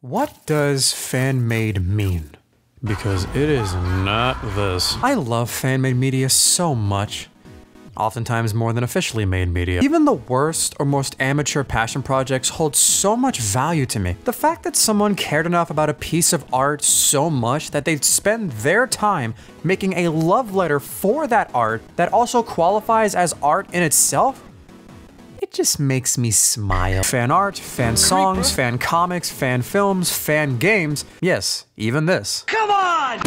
What does fan-made mean? Because it is not this. I love fan-made media so much. Oftentimes more than officially made media. Even the worst or most amateur passion projects hold so much value to me. The fact that someone cared enough about a piece of art so much that they'd spend their time making a love letter for that art that also qualifies as art in itself, it just makes me smile. Fan art, fan songs, fan comics, fan films, fan games. Yes, even this. Come on!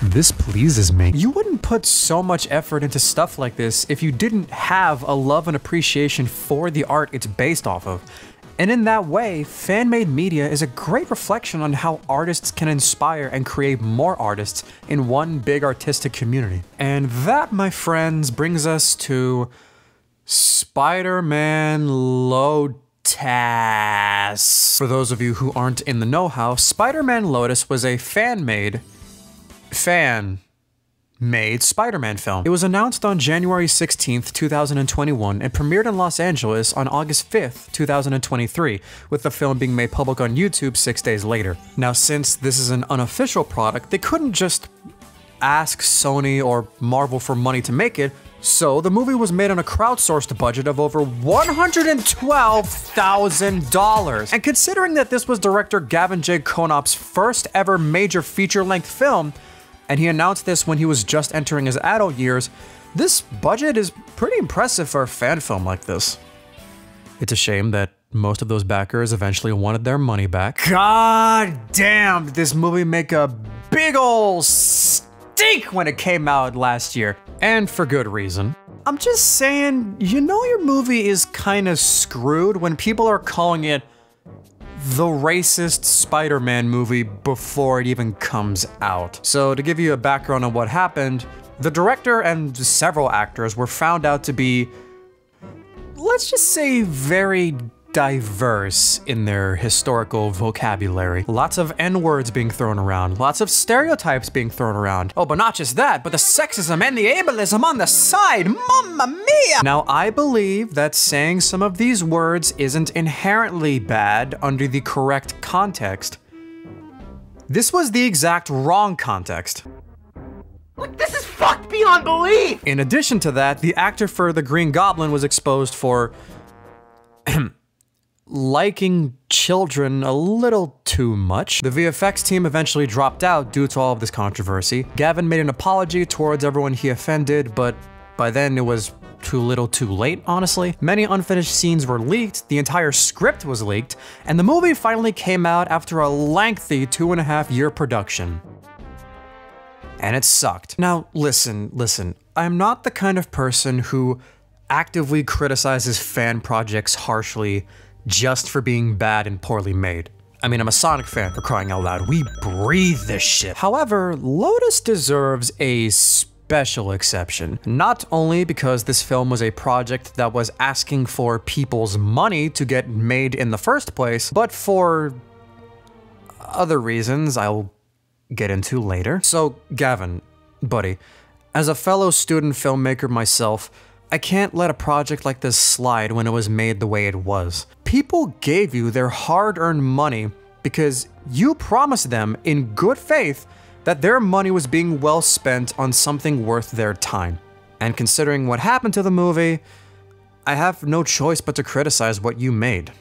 This pleases me. You wouldn't put so much effort into stuff like this if you didn't have a love and appreciation for the art it's based off of. And in that way, fan-made media is a great reflection on how artists can inspire and create more artists in one big artistic community. And that, my friends, brings us to Spider-Man Lotus. For those of you who aren't in the know-how, Spider-Man Lotus was a fan-made Spider-Man film. It was announced on January 16th, 2021 and premiered in Los Angeles on August 5th, 2023, with the film being made public on YouTube 6 days later. Now, since this is an unofficial product, they couldn't just ask Sony or Marvel for money to make it, so the movie was made on a crowdsourced budget of over $112,000. And considering that this was director Gavin J. Konop's first ever major feature-length film, and he announced this when he was just entering his adult years, this budget is pretty impressive for a fan film like this. It's a shame that most of those backers eventually wanted their money back. God damn, did this movie make a big ol' stink when it came out last year. And for good reason. I'm just saying, you know your movie is kinda screwed when people are calling it the racist Spider-Man movie before it even comes out. So to give you a background on what happened, the director and several actors were found out to be, let's just say, very diverse in their historical vocabulary. Lots of N-words being thrown around, lots of stereotypes being thrown around. Oh, but not just that, but the sexism and the ableism on the side, mamma mia! Now, I believe that saying some of these words isn't inherently bad under the correct context. This was the exact wrong context. Like, this is fucked beyond belief! In addition to that, the actor for the Green Goblin was exposed for liking children a little too much. The VFX team eventually dropped out due to all of this controversy. Gavin made an apology towards everyone he offended, but by then it was too little too late, honestly. Many unfinished scenes were leaked, the entire script was leaked, and the movie finally came out after a lengthy 2.5-year production. And it sucked. Now, listen, I'm not the kind of person who actively criticizes fan projects harshly just for being bad and poorly made. I mean, I'm a Sonic fan, for crying out loud. We breathe this shit. However, Lotus deserves a special exception. Not only because this film was a project that was asking for people's money to get made in the first place, but for other reasons I'll get into later. So, Gavin, buddy, as a fellow student filmmaker myself, I can't let a project like this slide when it was made the way it was. People gave you their hard-earned money because you promised them in good faith that their money was being well spent on something worth their time. And considering what happened to the movie, I have no choice but to criticize what you made.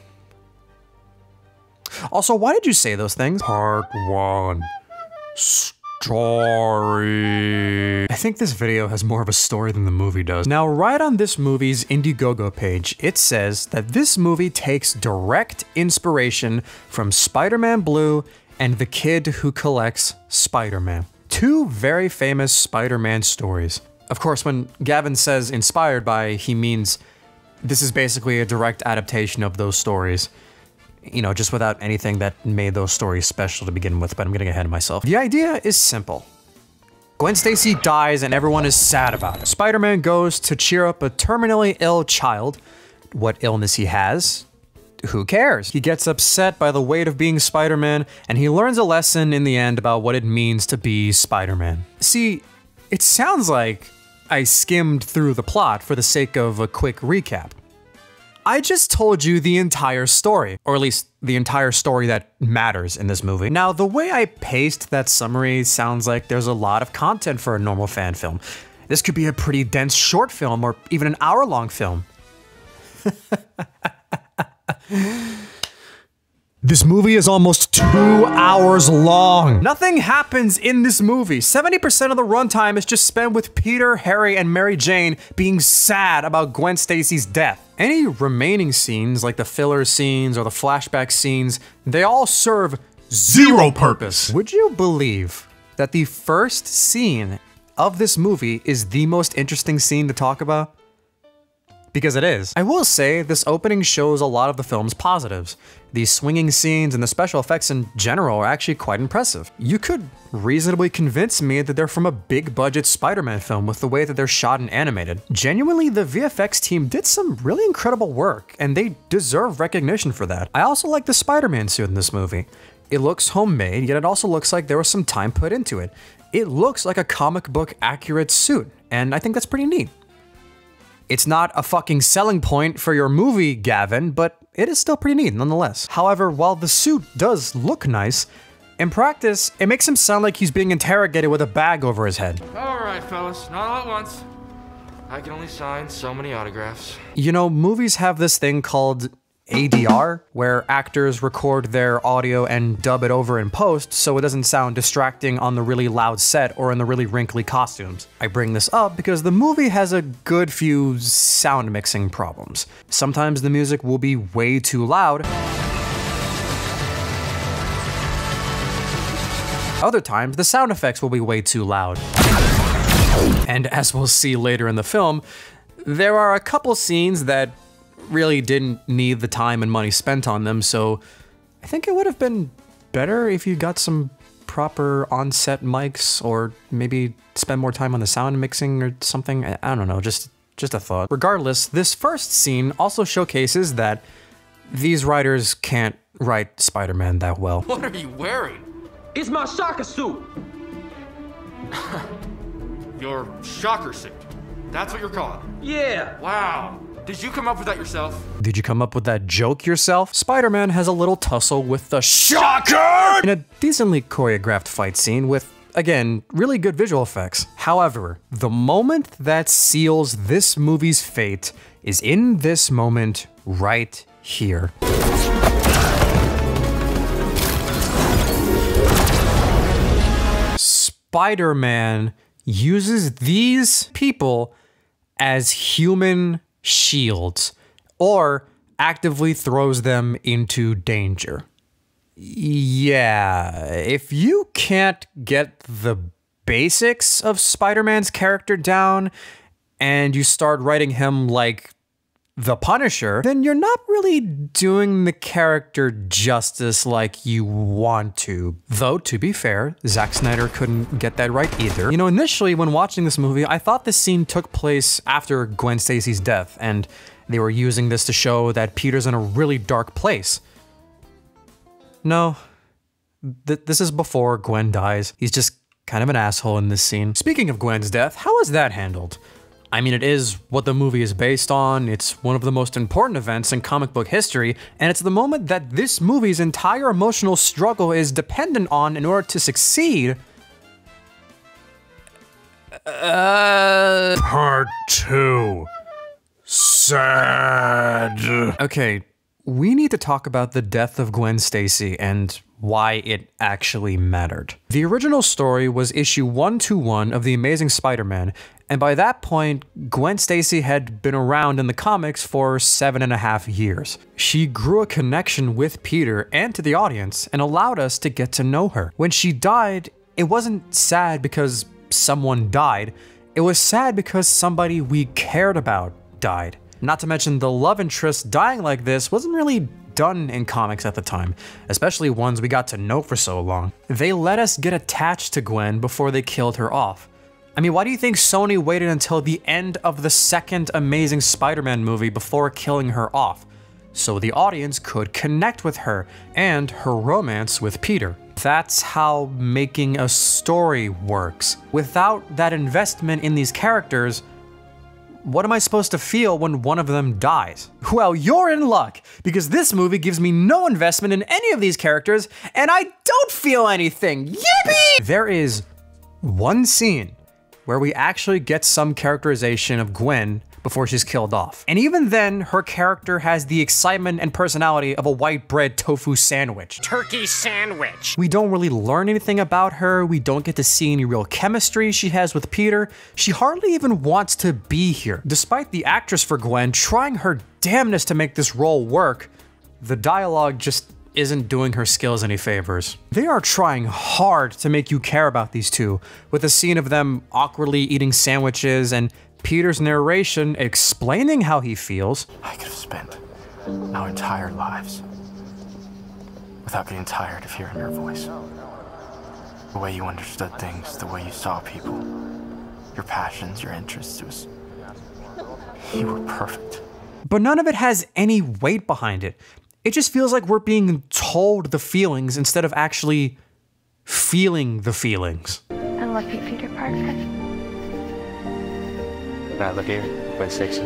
Also, why did you say those things? Part 1. Story. I think this video has more of a story than the movie does. Now, right on this movie's Indiegogo page, it says that this movie takes direct inspiration from Spider-Man Blue and The Kid Who Collects Spider-Man. Two very famous Spider-Man stories. Of course, when Gavin says inspired by, he means this is basically a direct adaptation of those stories. You know, just without anything that made those stories special to begin with, but I'm getting ahead of myself. The idea is simple. Gwen Stacy dies and everyone is sad about it. Spider-Man goes to cheer up a terminally ill child. What illness he has, who cares? He gets upset by the weight of being Spider-Man, and he learns a lesson in the end about what it means to be Spider-Man. See, it sounds like I skimmed through the plot for the sake of a quick recap. I just told you the entire story, or at least the entire story that matters in this movie. Now, the way I paced that summary sounds like there's a lot of content for a normal fan film. This could be a pretty dense short film or even an hour-long film. This movie is almost 2 hours long. Nothing happens in this movie. 70% of the runtime is just spent with Peter, Harry, and Mary Jane being sad about Gwen Stacy's death. Any remaining scenes, like the filler scenes or the flashback scenes, they all serve zero purpose. Would you believe that the first scene of this movie is the most interesting scene to talk about? Because it is. I will say, this opening shows a lot of the film's positives. The swinging scenes and the special effects in general are actually quite impressive. You could reasonably convince me that they're from a big-budget Spider-Man film with the way that they're shot and animated. Genuinely, the VFX team did some really incredible work, and they deserve recognition for that. I also like the Spider-Man suit in this movie. It looks homemade, yet it also looks like there was some time put into it. It looks like a comic book accurate suit, and I think that's pretty neat. It's not a fucking selling point for your movie, Gavin, but it is still pretty neat nonetheless. However, while the suit does look nice, in practice, it makes him sound like he's being interrogated with a bag over his head. All right, fellas, not all at once. I can only sign so many autographs. You know, movies have this thing called ADR, where actors record their audio and dub it over in post so it doesn't sound distracting on the really loud set or in the really wrinkly costumes. I bring this up because the movie has a good few sound mixing problems. Sometimes the music will be way too loud. Other times, the sound effects will be way too loud. And as we'll see later in the film, there are a couple scenes that really didn't need the time and money spent on them, so I think it would have been better if you got some proper on-set mics, or maybe spend more time on the sound mixing or something. I don't know, just a thought. Regardless, this first scene also showcases that these writers can't write Spider-Man that well. What are you wearing? It's my soccer suit. Your shocker suit. That's what you're calling it? Yeah. Wow. Did you come up with that yourself? Did you come up with that joke yourself? Spider-Man has a little tussle with the Shocker in a decently choreographed fight scene with, again, really good visual effects. However, the moment that seals this movie's fate is in this moment right here. Spider-Man uses these people as human shields, or actively throws them into danger. Yeah, if you can't get the basics of Spider-Man's character down and you start writing him like the Punisher, then you're not really doing the character justice like you want to. Though, to be fair, Zack Snyder couldn't get that right either. You know, initially when watching this movie, I thought this scene took place after Gwen Stacy's death, and they were using this to show that Peter's in a really dark place. No, this is before Gwen dies. He's just kind of an asshole in this scene. Speaking of Gwen's death, how was that handled? I mean, it is what the movie is based on, it's one of the most important events in comic book history, and it's the moment that this movie's entire emotional struggle is dependent on in order to succeed. Part 2. Sad. Okay, we need to talk about the death of Gwen Stacy and why it actually mattered. The original story was issue 121 of The Amazing Spider-Man, and by that point, Gwen Stacy had been around in the comics for 7.5 years. She grew a connection with Peter and to the audience and allowed us to get to know her. When she died, it wasn't sad because someone died, it was sad because somebody we cared about died. Not to mention the love interest dying like this wasn't really done in comics at the time, especially ones we got to know for so long. They let us get attached to Gwen before they killed her off. I mean, why do you think Sony waited until the end of the second Amazing Spider-Man movie before killing her off? So the audience could connect with her and her romance with Peter. That's how making a story works. Without that investment in these characters, what am I supposed to feel when one of them dies? Well, you're in luck, because this movie gives me no investment in any of these characters, and I don't feel anything. Yippee! There is one scene where we actually get some characterization of Gwen before she's killed off. And even then, her character has the excitement and personality of a white bread tofu sandwich. Turkey sandwich. We don't really learn anything about her. We don't get to see any real chemistry she has with Peter. She hardly even wants to be here. Despite the actress for Gwen trying her damnedest to make this role work, the dialogue just isn't doing her skills any favors. They are trying hard to make you care about these two, with a scene of them awkwardly eating sandwiches and Peter's narration explaining how he feels. I could have spent our entire lives without getting tired of hearing your voice. The way you understood things, the way you saw people, your passions, your interests, you were perfect. But none of it has any weight behind it. It just feels like we're being told the feelings instead of actually feeling the feelings. I love you, Peter Parker. Now look here, Gwen Stacy.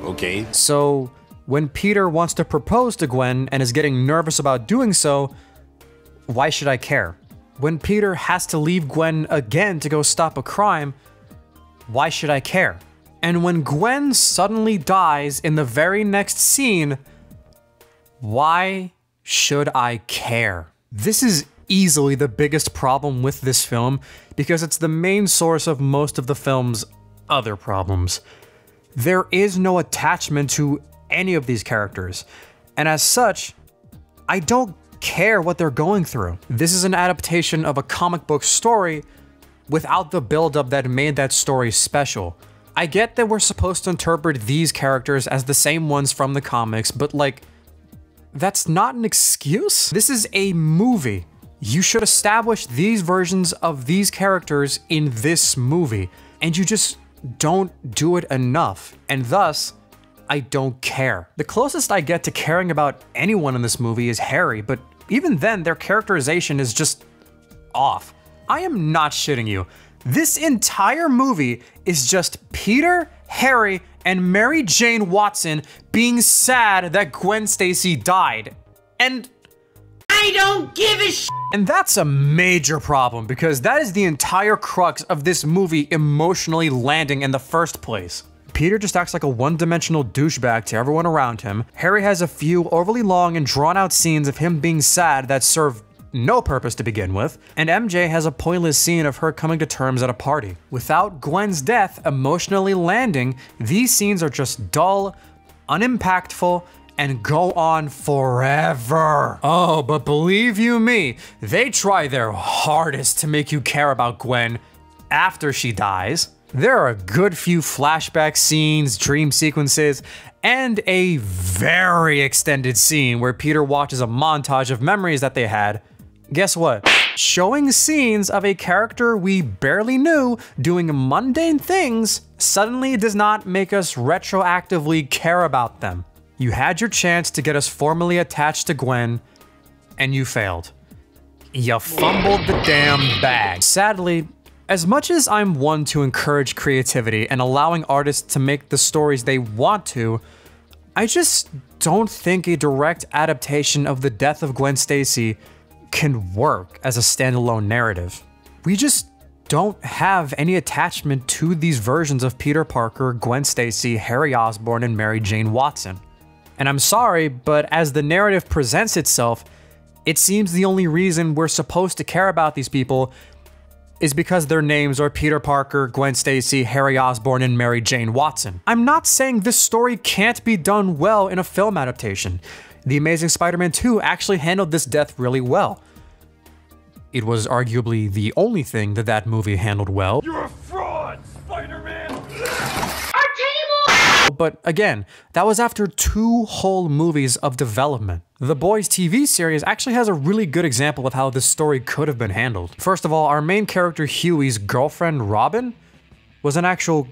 Okay. So, when Peter wants to propose to Gwen and is getting nervous about doing so, why should I care? When Peter has to leave Gwen again to go stop a crime, why should I care? And when Gwen suddenly dies in the very next scene, why should I care? This is easily the biggest problem with this film because it's the main source of most of the film's other problems. There is no attachment to any of these characters, and as such, I don't care what they're going through. This is an adaptation of a comic book story without the buildup that made that story special. I get that we're supposed to interpret these characters as the same ones from the comics, but like, that's not an excuse. This is a movie. You should establish these versions of these characters in this movie, and you just don't do it enough, and thus, I don't care. The closest I get to caring about anyone in this movie is Harry, but even then, their characterization is just off. I am not shitting you. This entire movie is just Peter, Harry, and Mary Jane Watson being sad that Gwen Stacy died. And I don't give a shit. And that's a major problem because that is the entire crux of this movie emotionally landing in the first place. Peter just acts like a one-dimensional douchebag to everyone around him. Harry has a few overly long and drawn-out scenes of him being sad that serve no purpose to begin with, and MJ has a pointless scene of her coming to terms at a party. Without Gwen's death emotionally landing, these scenes are just dull, unimpactful, and go on forever. Oh, but believe you me, they try their hardest to make you care about Gwen after she dies. There are a good few flashback scenes, dream sequences, and a very extended scene where Peter watches a montage of memories that they had. Guess what? Showing scenes of a character we barely knew doing mundane things suddenly does not make us retroactively care about them. You had your chance to get us formally attached to Gwen, and you failed. You fumbled the damn bag. Sadly, as much as I'm one to encourage creativity and allowing artists to make the stories they want to, I just don't think a direct adaptation of the death of Gwen Stacy can work as a standalone narrative. We just don't have any attachment to these versions of Peter Parker, Gwen Stacy, Harry Osborn, and Mary Jane Watson. And I'm sorry, but as the narrative presents itself, it seems the only reason we're supposed to care about these people is because their names are Peter Parker, Gwen Stacy, Harry Osborn, and Mary Jane Watson. I'm not saying this story can't be done well in a film adaptation. The Amazing Spider-Man 2 actually handled this death really well. It was arguably the only thing that that movie handled well. You're a fraud, Spider-Man! But again, that was after 2 whole movies of development. The Boys TV series actually has a really good example of how this story could have been handled. First of all, our main character Huey's girlfriend Robin was an actual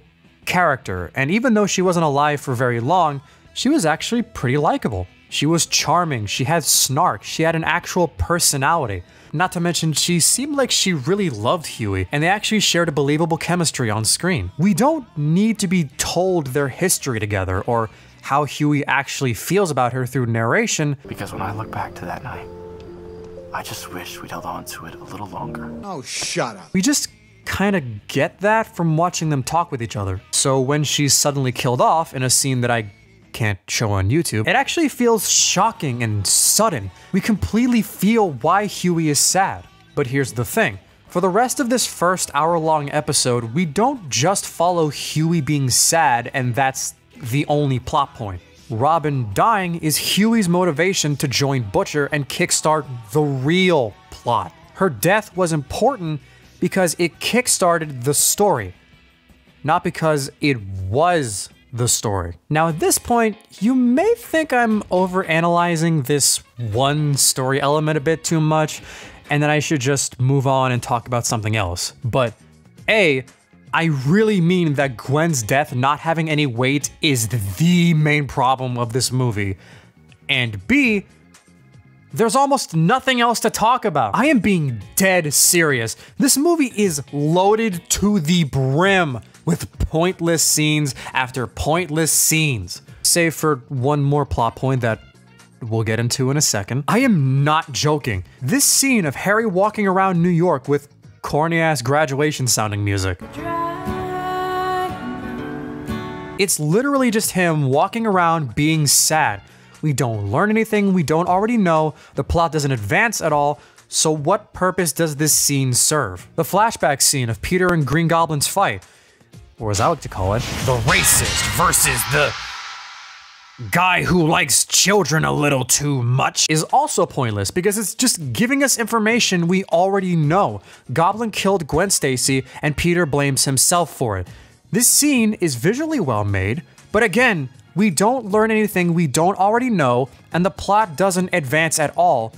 character, and even though she wasn't alive for very long, she was actually pretty likable. She was charming, she had snark, she had an actual personality. Not to mention, she seemed like she really loved Huey, and they actually shared a believable chemistry on screen. We don't need to be told their history together, or how Huey actually feels about her through narration. Because when I look back to that night, I just wish we'd held on to it a little longer. Oh, shut up. We just kind of get that from watching them talk with each other. So when she's suddenly killed off in a scene that I can't show on YouTube, it actually feels shocking and sudden. We completely feel why Huey is sad. But here's the thing. For the rest of this first hour-long episode, we don't just follow Huey being sad and that's the only plot point. Robin dying is Huey's motivation to join Butcher and kickstart the real plot. Her death was important because it kickstarted the story, not because it was the story. Now at this point, you may think I'm overanalyzing this one story element a bit too much, and that I should just move on and talk about something else. But A, I really mean that Gwen's death not having any weight is the main problem of this movie. And B, there's almost nothing else to talk about. I am being dead serious. This movie is loaded to the brim with pointless scenes after pointless scenes. Save for one more plot point that we'll get into in a second. I am not joking. This scene of Harry walking around New York with corny-ass graduation sounding music. It's literally just him walking around being sad. We don't learn anything we don't already know, the plot doesn't advance at all, so what purpose does this scene serve? The flashback scene of Peter and Green Goblin's fight, or as I like to call it, the racist versus the guy who likes children a little too much, is also pointless because it's just giving us information we already know. Goblin killed Gwen Stacy and Peter blames himself for it. This scene is visually well made, but again, we don't learn anything we don't already know, and the plot doesn't advance at all.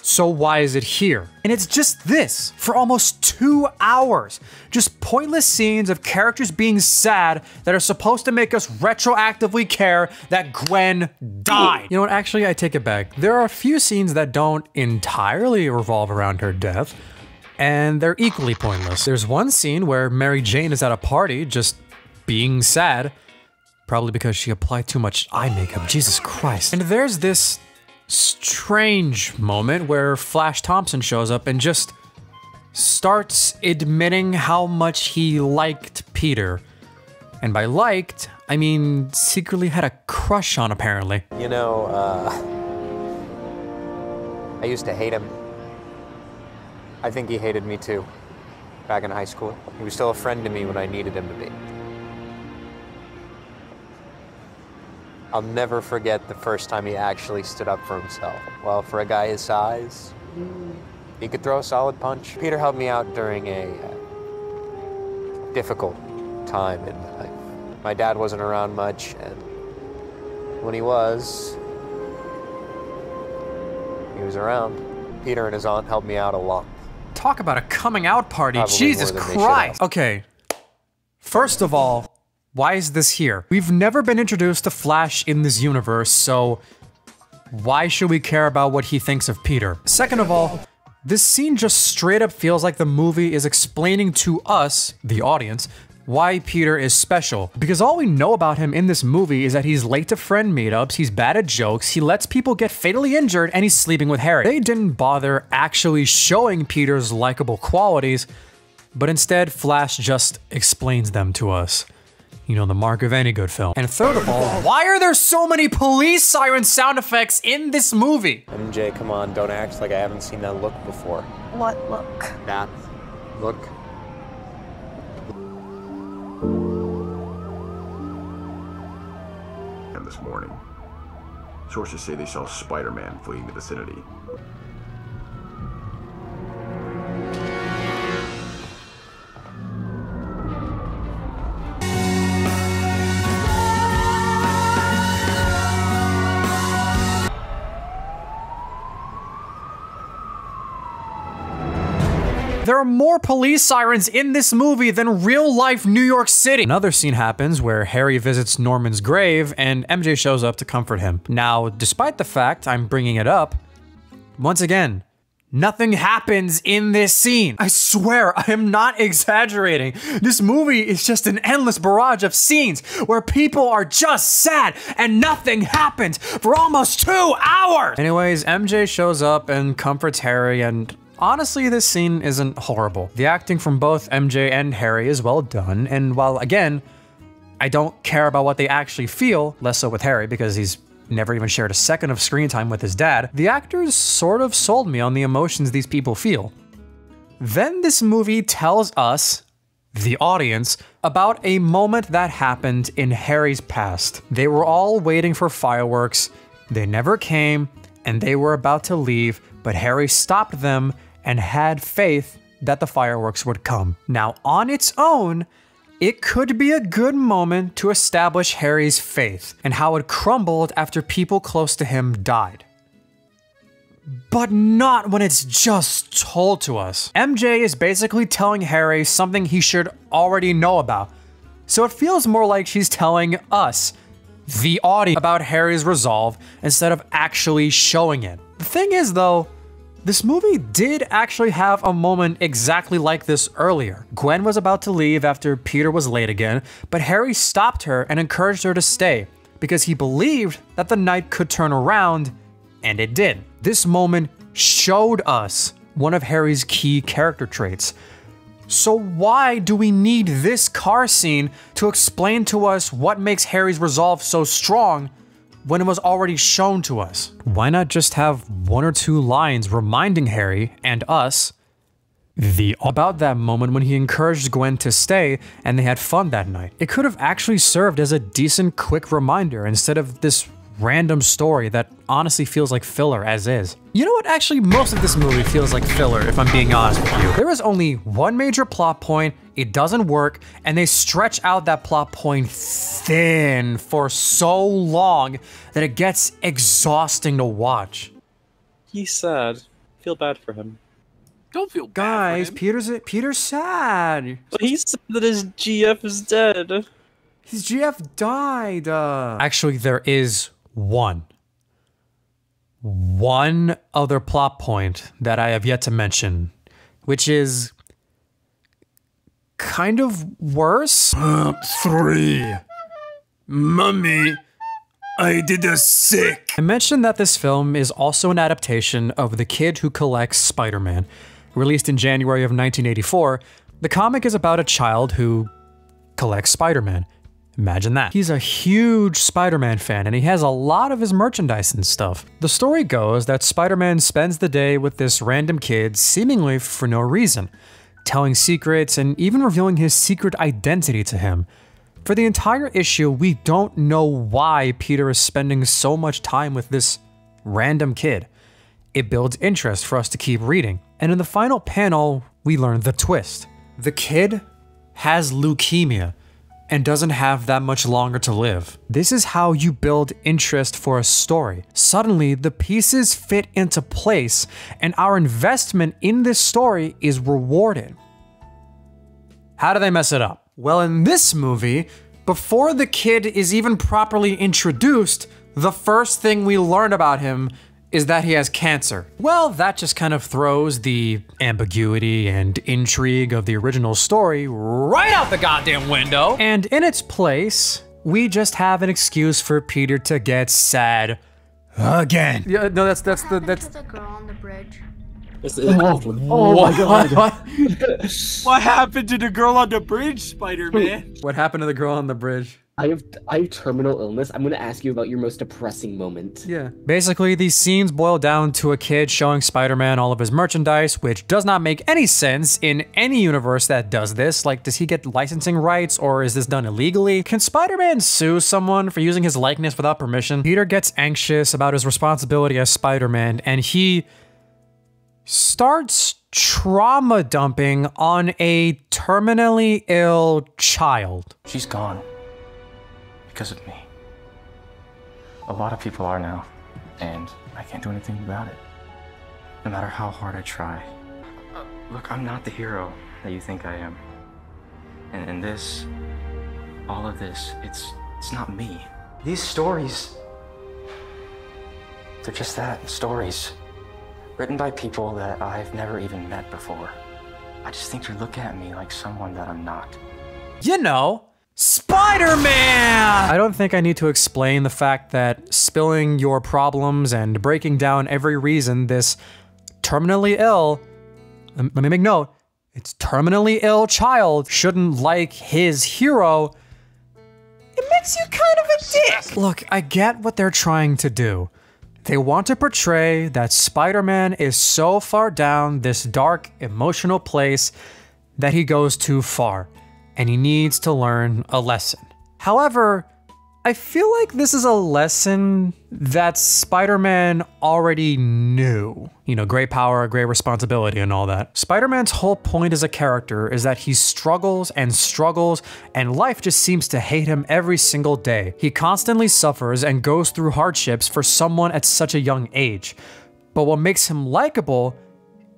So why is it here? And it's just this, for almost 2 hours. Just pointless scenes of characters being sad that are supposed to make us retroactively care that Gwen died. You know what, actually I take it back. There are a few scenes that don't entirely revolve around her death, and they're equally pointless. There's one scene where Mary Jane is at a party just being sad, probably because she applied too much eye makeup, Jesus Christ. And there's this strange moment where Flash Thompson shows up and just starts admitting how much he liked Peter. And by liked, I mean secretly had a crush on, apparently. You know, I used to hate him. I think he hated me too, back in high school. He was still a friend to me when I needed him to be. I'll never forget the first time he actually stood up for himself. Well, for a guy his size, he could throw a solid punch. Peter helped me out during a difficult time in my life. My dad wasn't around much, and when he was around. Peter and his aunt helped me out a lot. Talk about a coming out party, Probably Jesus more than they Christ. should have. Okay, first of all, why is this here? We've never been introduced to Flash in this universe, so why should we care about what he thinks of Peter? Second of all, this scene just straight up feels like the movie is explaining to us, the audience, why Peter is special. Because all we know about him in this movie is that he's late to friend meetups, he's bad at jokes, he lets people get fatally injured, and he's sleeping with Harry. They didn't bother actually showing Peter's likable qualities, but instead Flash just explains them to us. You know, the mark of any good film. And third of all, why are there so many police siren sound effects in this movie? MJ, come on, don't act like I haven't seen that look before. What look? That look. And this morning, sources say they saw Spiderman fleeing the vicinity. There are more police sirens in this movie than real-life New York City. Another scene happens where Harry visits Norman's grave and MJ shows up to comfort him. Now, despite the fact I'm bringing it up, once again, nothing happens in this scene. I swear, I am not exaggerating. This movie is just an endless barrage of scenes where people are just sad and nothing happens for almost 2 hours. Anyways, MJ shows up and comforts Harry, and honestly, this scene isn't horrible. The acting from both MJ and Harry is well done, and while, again, I don't care about what they actually feel, less so with Harry because he's never even shared a second of screen time with his dad, the actors sort of sold me on the emotions these people feel. Then this movie tells us, the audience, about a moment that happened in Harry's past. They were all waiting for fireworks, they never came, and they were about to leave, but Harry stopped them and had faith that the fireworks would come. Now, on its own, it could be a good moment to establish Harry's faith and how it crumbled after people close to him died. But not when it's just told to us. MJ is basically telling Harry something he should already know about, so it feels more like she's telling us, the audience, about Harry's resolve instead of actually showing it. The thing is though, this movie did actually have a moment exactly like this earlier. Gwen was about to leave after Peter was late again, but Harry stopped her and encouraged her to stay because he believed that the night could turn around, and it did. This moment showed us one of Harry's key character traits. So why do we need this car scene to explain to us what makes Harry's resolve so strong when it was already shown to us? Why not just have 1 or 2 lines reminding Harry and us about that moment when he encouraged Gwen to stay and they had fun that night? It could have actually served as a decent quick reminder instead of this random story that honestly feels like filler as is. You know what? Actually, most of this movie feels like filler, if I'm being honest with you. There is only one major plot point, it doesn't work, and they stretch out that plot point thin for so long that it gets exhausting to watch. He's sad. Feel bad for him. Don't feel bad Guys, for him. Peter's sad. But he's sad that his GF is dead. His GF died. Actually, there is one other plot point that I have yet to mention, which is kind of worse. 3. Mummy, I did a sick. I mentioned that this film is also an adaptation of The Kid Who Collects Spider-Man. Released in January of 1984, the comic is about a child who collects Spider-Man. Imagine that. He's a huge Spider-Man fan and he has a lot of his merchandise and stuff. The story goes that Spider-Man spends the day with this random kid seemingly for no reason, telling secrets and even revealing his secret identity to him. For the entire issue, we don't know why Peter is spending so much time with this random kid. It builds interest for us to keep reading. And in the final panel, we learn the twist. The kid has leukemia and doesn't have that much longer to live. This is how you build interest for a story. Suddenly, the pieces fit into place and our investment in this story is rewarded. How do they mess it up? Well, in this movie, before the kid is even properly introduced, the first thing we learn about him is that he has cancer. Well, that just kind of throws the ambiguity and intrigue of the original story right out the goddamn window. And in its place, we just have an excuse for Peter to get sad again. Yeah, no, that's the girl on the bridge. Oh my god. What happened to the girl on the bridge, Spider-Man? What happened to the girl on the bridge? I have terminal illness. I'm gonna ask you about your most depressing moment. Yeah. Basically, these scenes boil down to a kid showing Spider-Man all of his merchandise, which does not make any sense in any universe that does this. Like, does he get licensing rights or is this done illegally? Can Spider-Man sue someone for using his likeness without permission? Peter gets anxious about his responsibility as Spider-Man and he starts trauma dumping on a terminally ill child. She's gone. Because of me. A lot of people are now, and I can't do anything about it. No matter how hard I try, Look, I'm not the hero that you think I am. And this, all of this, it's not me. These stories, they're just that, stories. Written by people that I've never even met before. I just think you're looking at me like someone that I'm not. You know, Spider-Man! I don't think I need to explain the fact that spilling your problems and breaking down every reason this terminally ill, let me make note, it's terminally ill child shouldn't like his hero, it makes you kind of a dick. Look, I get what they're trying to do. They want to portray that Spider-Man is so far down this dark, emotional place that he goes too far, and he needs to learn a lesson. However, I feel like this is a lesson that Spider-Man already knew. You know, great power, great responsibility and all that. Spider-Man's whole point as a character is that he struggles and struggles and life just seems to hate him every single day. He constantly suffers and goes through hardships for someone at such a young age. But what makes him likable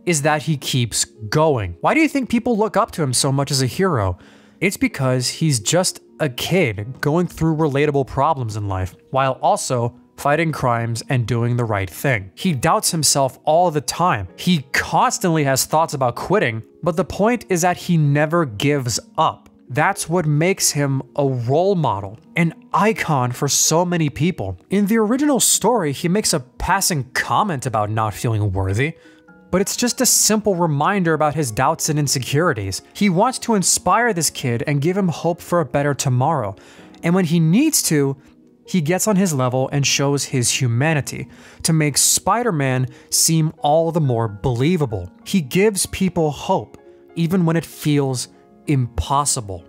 is that he keeps going. Why do you think people look up to him so much as a hero? It's because he's just a kid going through relatable problems in life, while also fighting crimes and doing the right thing. He doubts himself all the time. He constantly has thoughts about quitting, but the point is that he never gives up. That's what makes him a role model, an icon for so many people. In the original story, he makes a passing comment about not feeling worthy, but it's just a simple reminder about his doubts and insecurities. He wants to inspire this kid and give him hope for a better tomorrow. And when he needs to, he gets on his level and shows his humanity to make Spider-Man seem all the more believable. He gives people hope, even when it feels impossible.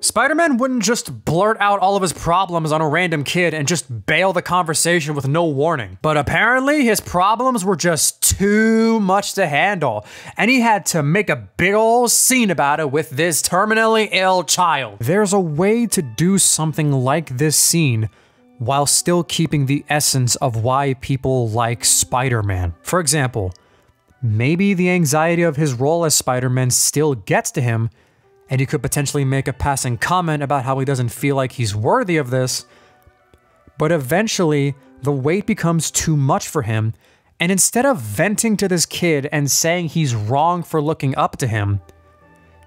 Spider-Man wouldn't just blurt out all of his problems on a random kid and just bail the conversation with no warning. But apparently his problems were just too much to handle, and he had to make a big ol' scene about it with this terminally ill child. There's a way to do something like this scene while still keeping the essence of why people like Spider-Man. For example, maybe the anxiety of his role as Spider-Man still gets to him, and he could potentially make a passing comment about how he doesn't feel like he's worthy of this, but eventually the weight becomes too much for him, and instead of venting to this kid and saying he's wrong for looking up to him,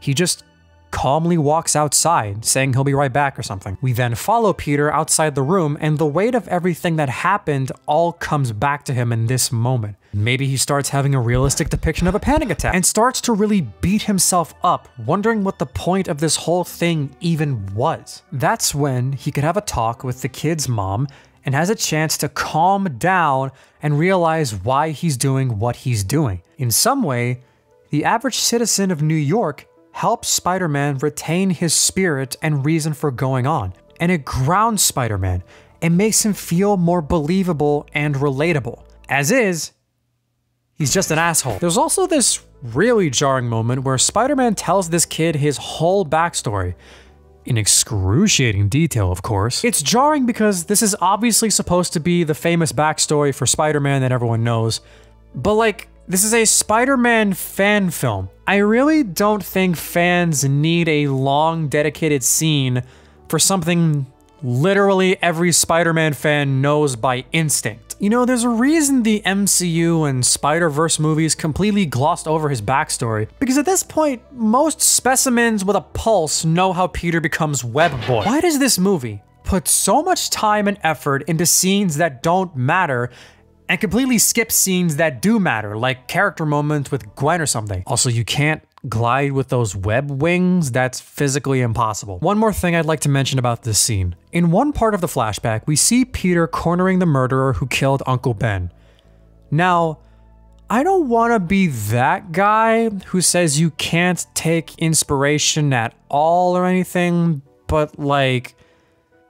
he just calmly walks outside, saying he'll be right back or something. We then follow Peter outside the room, and the weight of everything that happened all comes back to him in this moment. Maybe he starts having a realistic depiction of a panic attack and starts to really beat himself up, wondering what the point of this whole thing even was. That's when he could have a talk with the kid's mom and has a chance to calm down and realize why he's doing what he's doing. In some way, the average citizen of New York helps Spider-Man retain his spirit and reason for going on, and it grounds Spider-Man and makes him feel more believable and relatable. As is, he's just an asshole. There's also this really jarring moment where Spider-Man tells this kid his whole backstory, in excruciating detail, of course. It's jarring because this is obviously supposed to be the famous backstory for Spider-Man that everyone knows, but like, this is a Spider-Man fan film. I really don't think fans need a long, dedicated scene for something literally every Spider-Man fan knows by instinct. You know, there's a reason the MCU and Spider-Verse movies completely glossed over his backstory, because at this point, most specimens with a pulse know how Peter becomes Web Boy. Why does this movie put so much time and effort into scenes that don't matter and completely skip scenes that do matter, like character moments with Gwen or something? Also, you can't glide with those web wings. That's physically impossible. One more thing I'd like to mention about this scene. In one part of the flashback, we see Peter cornering the murderer who killed Uncle Ben. Now, I don't want to be that guy who says you can't take inspiration at all or anything, but like,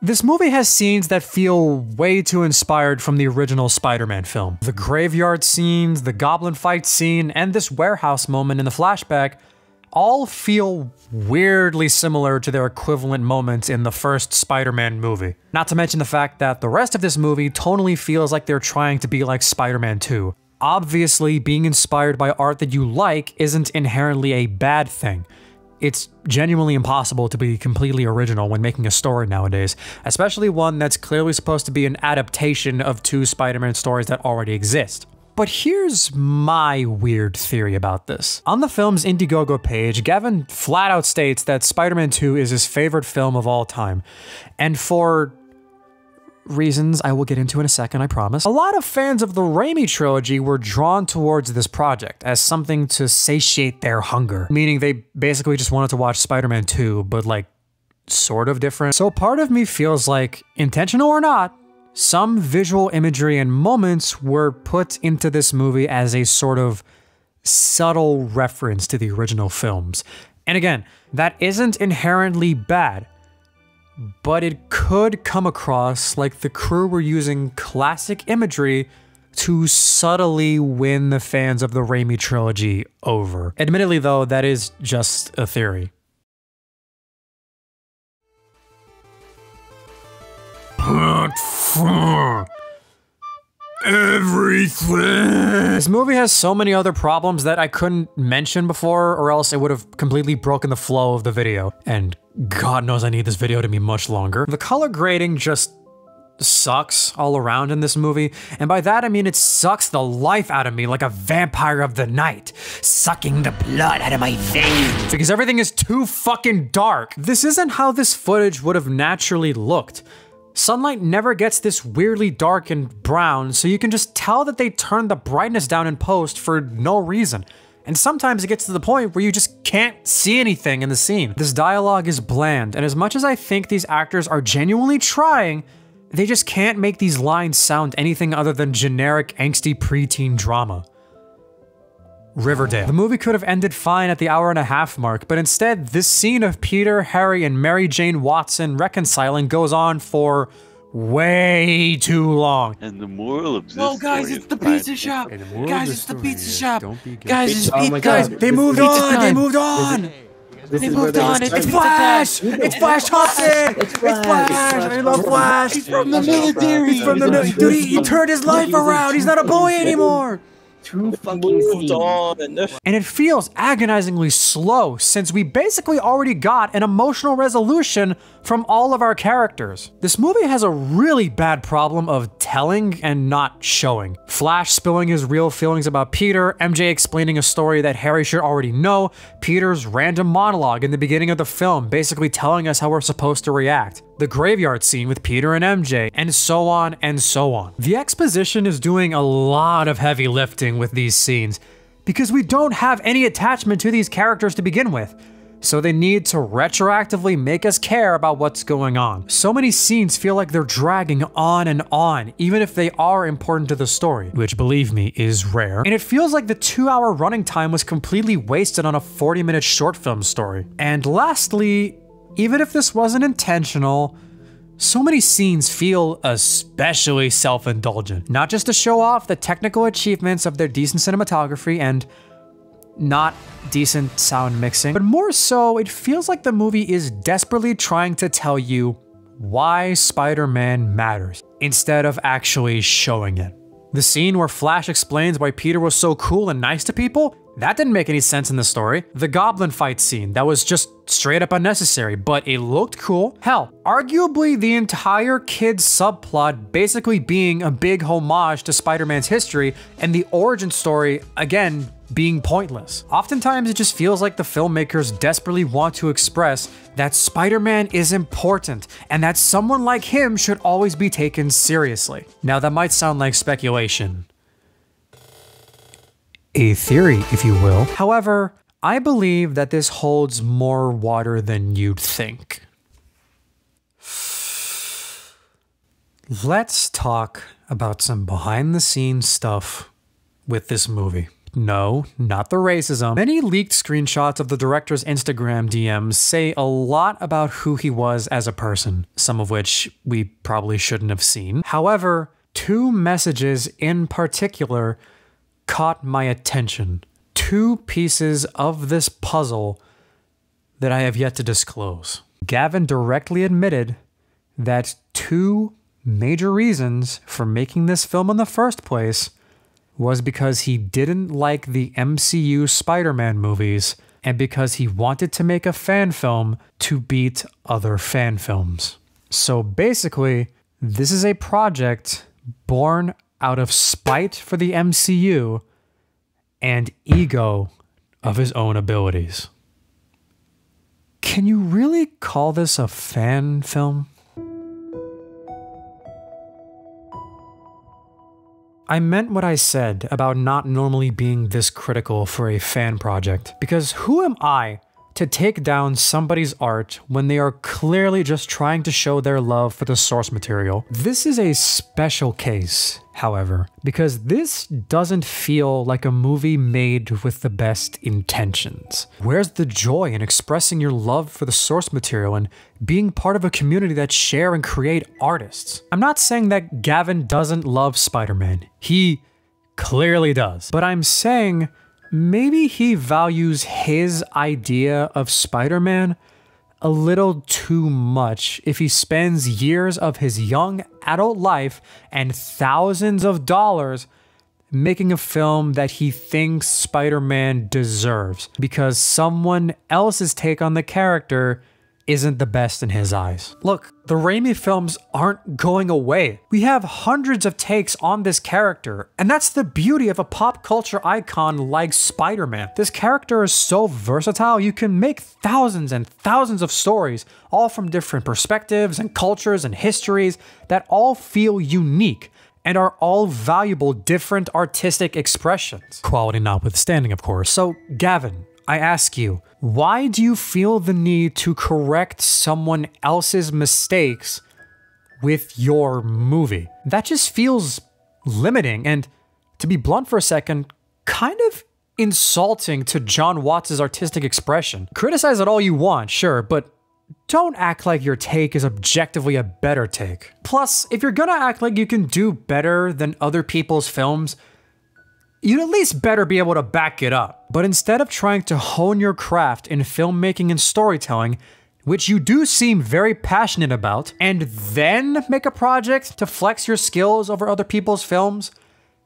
this movie has scenes that feel way too inspired from the original Spider-Man film. The graveyard scenes, the goblin fight scene, and this warehouse moment in the flashback all feel weirdly similar to their equivalent moments in the first Spider-Man movie. Not to mention the fact that the rest of this movie tonally feels like they're trying to be like Spider-Man 2. Obviously, being inspired by art that you like isn't inherently a bad thing. It's genuinely impossible to be completely original when making a story nowadays, especially one that's clearly supposed to be an adaptation of two Spider-Man stories that already exist. But here's my weird theory about this. On the film's Indiegogo page, Gavin flat out states that Spider-Man 2 is his favorite film of all time. And for reasons I will get into in a second, I promise, a lot of fans of the Raimi trilogy were drawn towards this project as something to satiate their hunger. Meaning they basically just wanted to watch Spider-Man 2, but like, sort of different. So part of me feels like, intentional or not, some visual imagery and moments were put into this movie as a sort of subtle reference to the original films. And again, that isn't inherently bad, but it could come across like the crew were using classic imagery to subtly win the fans of the Raimi trilogy over. Admittedly though, that is just a theory. Everything. This movie has so many other problems that I couldn't mention before, or else it would have completely broken the flow of the video. And God knows I need this video to be much longer. The color grading just sucks all around in this movie, and by that I mean it sucks the life out of me like a vampire of the night, sucking the blood out of my veins because everything is too fucking dark. This isn't how this footage would have naturally looked. Sunlight never gets this weirdly dark and brown, so you can just tell that they turned the brightness down in post for no reason. And sometimes it gets to the point where you just can't see anything in the scene. This dialogue is bland, and as much as I think these actors are genuinely trying, they just can't make these lines sound anything other than generic angsty preteen drama. Riverdale. The movie could have ended fine at the hour-and-a-half mark, but instead, this scene of Peter, Harry, and Mary Jane Watson reconciling goes on for way too long. And the moral of this Oh, guys, story it's the is find- pizza shop! And Guys, it's the pizza shop! Don't Guys, Oh my guys, God. they moved This is on! They time. moved on! This They is where moved they on, were it's It's starting. Flash! It's Flash Thompson! It's Flash! I love Flash! He's from the military! He's from the dude, he turned his life around! He's not a boy anymore! Two fucking Moved scenes. on. And it feels agonizingly slow since we basically already got an emotional resolution from all of our characters. This movie has a really bad problem of telling and not showing. Flash spilling his real feelings about Peter, MJ explaining a story that Harry should already know, Peter's random monologue in the beginning of the film basically telling us how we're supposed to react, the graveyard scene with Peter and MJ, and so on and so on. The exposition is doing a lot of heavy lifting with these scenes because we don't have any attachment to these characters to begin with. So they need to retroactively make us care about what's going on. So many scenes feel like they're dragging on and on, even if they are important to the story, which believe me is rare. And it feels like the 2-hour running time was completely wasted on a 40-minute short film story. And lastly, even if this wasn't intentional, so many scenes feel especially self-indulgent. Not just to show off the technical achievements of their decent cinematography and not decent sound mixing, but more so, it feels like the movie is desperately trying to tell you why Spider-Man matters, instead of actually showing it. The scene where Flash explains why Peter was so cool and nice to people, that didn't make any sense in the story. The Goblin fight scene, that was just straight up unnecessary, but it looked cool. Hell, arguably the entire kids subplot basically being a big homage to Spider-Man's history, and the origin story, again, being pointless. Oftentimes, it just feels like the filmmakers desperately want to express that Spider-Man is important and that someone like him should always be taken seriously. Now, that might sound like speculation. A theory, if you will. However, I believe that this holds more water than you'd think. Let's talk about some behind-the-scenes stuff with this movie. No, not the racism. Many leaked screenshots of the director's Instagram DMs say a lot about who he was as a person, some of which we probably shouldn't have seen. However, two messages in particular caught my attention. Two pieces of this puzzle that I have yet to disclose. Gavin directly admitted that two major reasons for making this film in the first place was because he didn't like the MCU Spider-Man movies and because he wanted to make a fan film to beat other fan films. So basically, this is a project born out of spite for the MCU and ego of his own abilities. Can you really call this a fan film? I meant what I said about not normally being this critical for a fan project, because who am I to take down somebody's art when they are clearly just trying to show their love for the source material? This is a special case, however, because this doesn't feel like a movie made with the best intentions. Where's the joy in expressing your love for the source material and being part of a community that share and create artists? I'm not saying that Gavin doesn't love Spider-Man. He clearly does. But I'm saying maybe he values his idea of Spider-Man a little too much if he spends years of his young adult life and thousands of dollars making a film that he thinks Spider-Man deserves because someone else's take on the character isn't the best in his eyes. Look, the Raimi films aren't going away. We have hundreds of takes on this character, and that's the beauty of a pop culture icon like Spider-Man. This character is so versatile, you can make thousands and thousands of stories, all from different perspectives and cultures and histories that all feel unique and are all valuable different artistic expressions. Quality notwithstanding, of course. So, Gavin, I ask you, why do you feel the need to correct someone else's mistakes with your movie? That just feels limiting and, to be blunt for a second, kind of insulting to John Watts' artistic expression. Criticize it all you want, sure, but don't act like your take is objectively a better take. Plus, if you're gonna act like you can do better than other people's films, you'd at least better be able to back it up. But instead of trying to hone your craft in filmmaking and storytelling, which you do seem very passionate about, and then make a project to flex your skills over other people's films,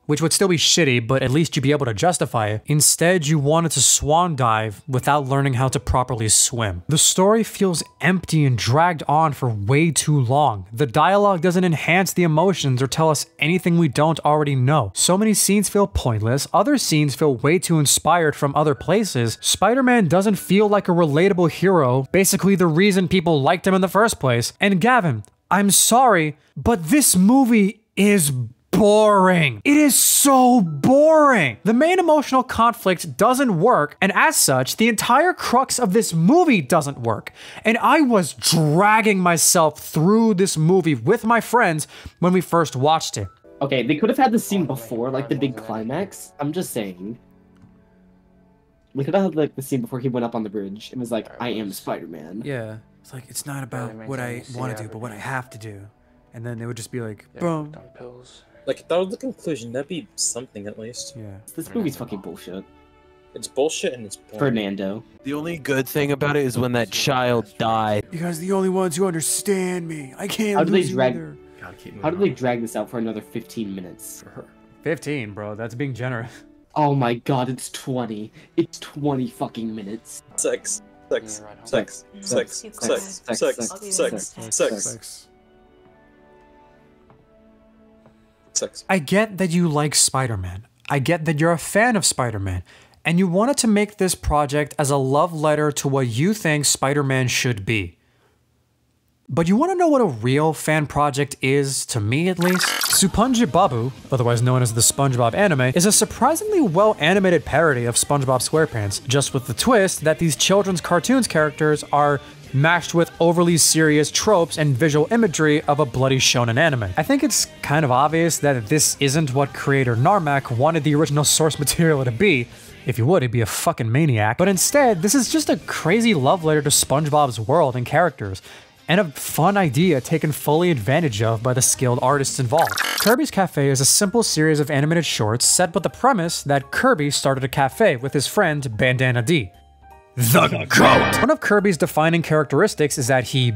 which would still be shitty, but at least you'd be able to justify it. Instead, you wanted to swan dive without learning how to properly swim. The story feels empty and dragged on for way too long. The dialogue doesn't enhance the emotions or tell us anything we don't already know. So many scenes feel pointless, other scenes feel way too inspired from other places. Spider-Man doesn't feel like a relatable hero, basically the reason people liked him in the first place. And Gavin, I'm sorry, but this movie is boring. It is so boring. The main emotional conflict doesn't work, and as such, the entire crux of this movie doesn't work. And I was dragging myself through this movie with my friends when we first watched it. Okay, they could have had the scene before, like the big climax. I'm just saying. We could have had like the scene before he went up on the bridge and was like, I am Spider-Man. Yeah. It's like, it's not about what I want to do, but what I have to do. And then it would just be like, boom. Like, if that was the conclusion, that'd be something at least. Yeah. This movie's fucking bullshit. It's bullshit and it's boring. Fernando. The only good thing about it is when that child died. You guys are the only ones who understand me. I can't How do lose they you drag? either. How do they drag this out for another 15 minutes? 15, bro. That's being generous. Oh my god, it's 20. It's 20 fucking minutes. Sex. Sex. Sex. Sex. Sex. Sex. Sex. Sex. I get that you like Spider-Man. I get that you're a fan of Spider-Man. And you wanted to make this project as a love letter to what you think Spider-Man should be. But you want to know what a real fan project is, to me at least? Supanji Babu, otherwise known as the SpongeBob anime, is a surprisingly well-animated parody of SpongeBob SquarePants, just with the twist that these children's cartoons characters are mashed with overly serious tropes and visual imagery of a bloody shonen anime. I think it's kind of obvious that this isn't what creator Narmak wanted the original source material to be. If he would, he'd be a fucking maniac. But instead, this is just a crazy love letter to SpongeBob's world and characters, and a fun idea taken fully advantage of by the skilled artists involved. Kirby's Cafe is a simple series of animated shorts set with the premise that Kirby started a cafe with his friend Bandana D. The GOAT! One of Kirby's defining characteristics is that he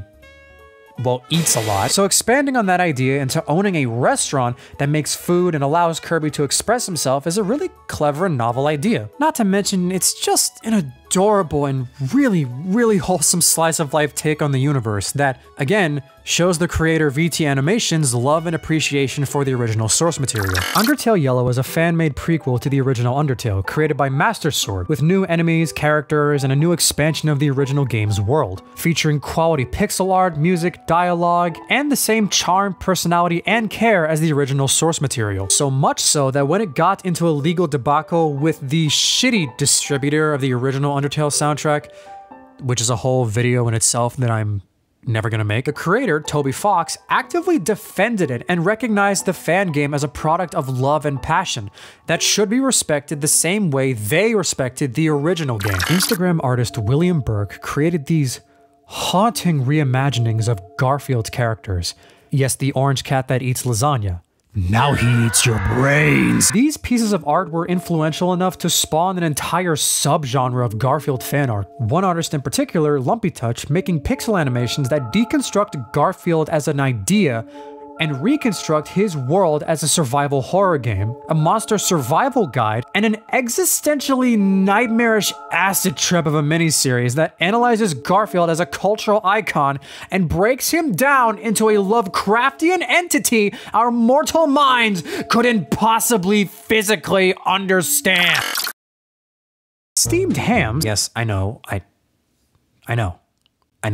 well, eats a lot. So expanding on that idea into owning a restaurant that makes food and allows Kirby to express himself is a really clever and novel idea. Not to mention, it's just an adorable and really, really wholesome slice of life take on the universe that, again, shows the creator VT Animation's love and appreciation for the original source material. Undertale Yellow is a fan-made prequel to the original Undertale, created by Master Sword, with new enemies, characters, and a new expansion of the original game's world, featuring quality pixel art, music, dialogue, and the same charm, personality, and care as the original source material. So much so that when it got into a legal debacle with the shitty distributor of the original Undertale soundtrack, which is a whole video in itself that I'm never gonna make, the creator, Toby Fox, actively defended it and recognized the fan game as a product of love and passion that should be respected the same way they respected the original game. Instagram artist William Burke created these haunting reimaginings of Garfield's characters. Yes, the orange cat that eats lasagna. Now he eats your brains. These pieces of art were influential enough to spawn an entire subgenre of Garfield fan art. One artist in particular, Lumpy Touch, making pixel animations that deconstruct Garfield as an idea and reconstruct his world as a survival horror game, a monster survival guide, and an existentially nightmarish acid trip of a miniseries that analyzes Garfield as a cultural icon and breaks him down into a Lovecraftian entity our mortal minds couldn't possibly physically understand. Steamed Hams, yes, I know,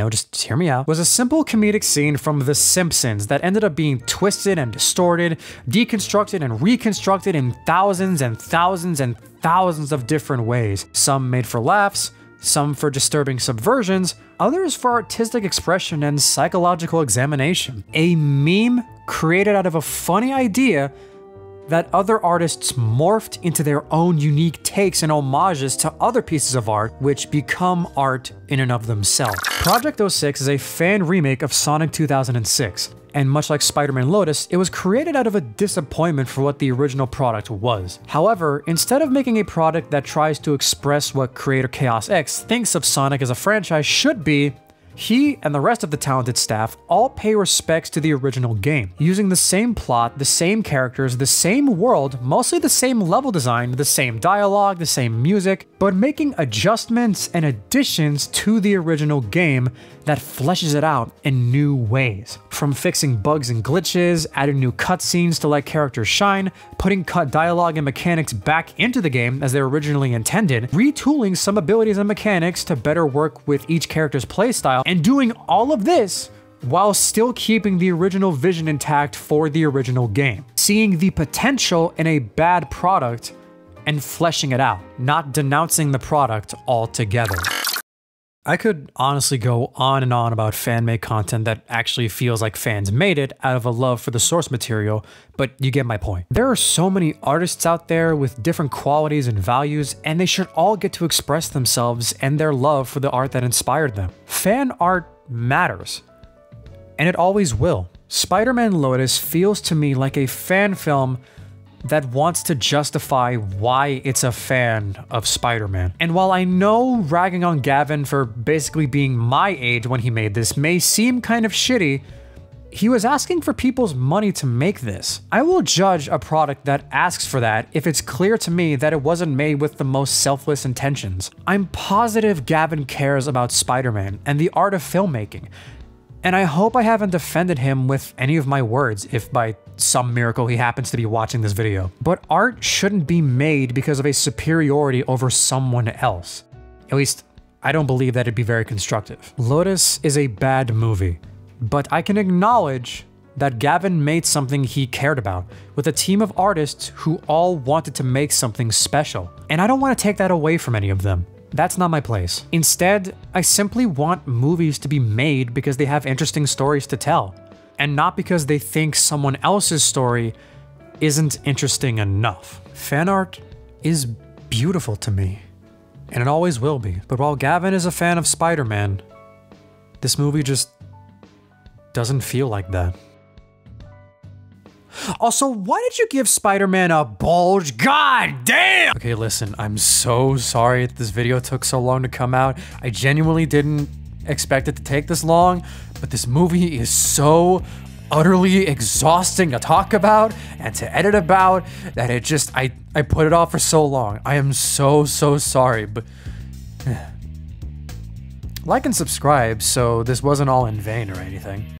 just hear me out, was a simple comedic scene from The Simpsons that ended up being twisted and distorted, deconstructed and reconstructed in thousands and thousands and thousands of different ways. Some made for laughs, some for disturbing subversions, others for artistic expression and psychological examination. A meme created out of a funny idea that other artists morphed into their own unique takes and homages to other pieces of art, which become art in and of themselves. Project 06 is a fan remake of Sonic 2006, and much like Spider-Man Lotus, it was created out of a disappointment for what the original product was. However, instead of making a product that tries to express what creator Chaos X thinks of Sonic as a franchise should be, he and the rest of the talented staff all pay respects to the original game, using the same plot, the same characters, the same world, mostly the same level design, the same dialogue, the same music, but making adjustments and additions to the original game that fleshes it out in new ways. From fixing bugs and glitches, adding new cutscenes to let characters shine, putting cut dialogue and mechanics back into the game as they were originally intended, retooling some abilities and mechanics to better work with each character's playstyle, and doing all of this while still keeping the original vision intact for the original game. Seeing the potential in a bad product and fleshing it out, not denouncing the product altogether. I could honestly go on and on about fan-made content that actually feels like fans made it out of a love for the source material, but you get my point. There are so many artists out there with different qualities and values, and they should all get to express themselves and their love for the art that inspired them. Fan art matters, and it always will. Spider-Man Lotus feels to me like a fan film that wants to justify why it's a fan of Spider-Man. And while I know ragging on Gavin for basically being my age when he made this may seem kind of shitty, he was asking for people's money to make this. I will judge a product that asks for that if it's clear to me that it wasn't made with the most selfless intentions. I'm positive Gavin cares about Spider-Man and the art of filmmaking, and I hope I haven't offended him with any of my words if by some miracle he happens to be watching this video. But art shouldn't be made because of a superiority over someone else. At least, I don't believe that it'd be very constructive. Lotus is a bad movie, but I can acknowledge that Gavin made something he cared about, with a team of artists who all wanted to make something special. And I don't want to take that away from any of them. That's not my place. Instead, I simply want movies to be made because they have interesting stories to tell, and not because they think someone else's story isn't interesting enough. Fan art is beautiful to me, and it always will be. But while Gavin is a fan of Spider-Man, this movie just doesn't feel like that. Also, why did you give Spider-Man a bulge? God damn! Okay, listen, I'm so sorry that this video took so long to come out. I genuinely didn't expect it to take this long, but this movie is so utterly exhausting to talk about and to edit about that it just, I put it off for so long. I am so sorry, but like and subscribe so this wasn't all in vain or anything.